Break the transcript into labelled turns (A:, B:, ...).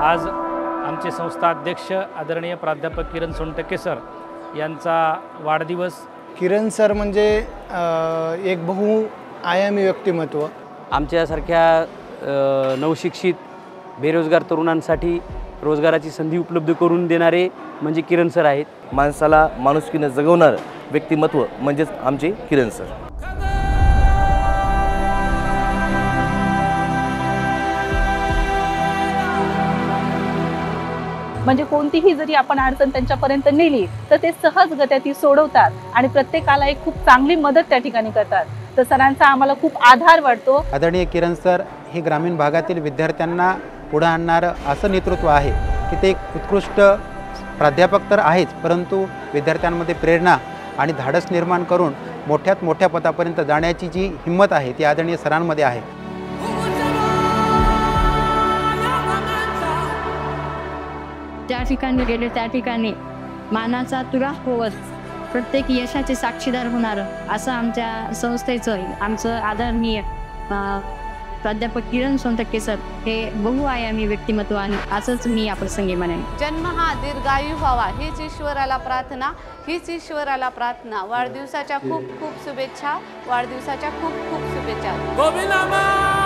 A: आज आमचे संस्था अध्यक्ष आदरणीय प्राध्यापक किरण सोनटक्के सर यांचा वाढदिवस।
B: किरण सर म्हणजे एक बहुआयामी व्यक्तिमत्व।
C: आमच्यासारख्या नवशिक्षित बेरोजगार तरुणांसाठी रोजगाराची संधी उपलब्ध करून देणारे म्हणजे किरण सर आहेत।
D: माणसाला माणुसकीने जगवणारं व्यक्तिमत्व म्हणजेच आमचे किरण सर।
E: म्हणजे कोणतीही जरी आपण अडचण त्यांच्यापर्यंत नेली तर ते सहजगत्या ती सोडवतात आणि प्रत्येकाला एक खूप चांगली मदत त्या ठिकाणी करतात। तर सरांचा आम्हाला खूप आधार वाटतो।
F: आदरणीय किरण सर हे ग्रामीण भागातील विद्यार्थ्यांना पुढे आणणारं असं नेतृत्व आहे की ते एक उत्कृष्ट प्राध्यापक तर आहेच, परंतु विद्यार्थ्यांमध्ये प्रेरणा आणि धाडस निर्माण करून मोठ्यात मोठ्या पदापर्यंत जाण्याची जी हिंमत आहे ती आदरणीय सरांमध्ये आहे।
G: ज्या ठिकाणी गेले त्या ठिकाणी मानाचा तुरा होवत प्रत्येक यशाचे साक्षीदार होणार असं आमच्या संस्थेचं आमचं आदरणीय प्राध्यापक किरण सोनटक्के सर हे बहुआयामी व्यक्तिमत्व आहे असंच मी या प्रसंगी म्हणेन।
H: जन्म हा दीर्घायू व्हावा हीच ईश्वराला प्रार्थना, हीच ईश्वराला प्रार्थना। वाढदिवसाच्या खूप खूप शुभेच्छा, वाढदिवसाच्या खूप खूप शुभेच्छा।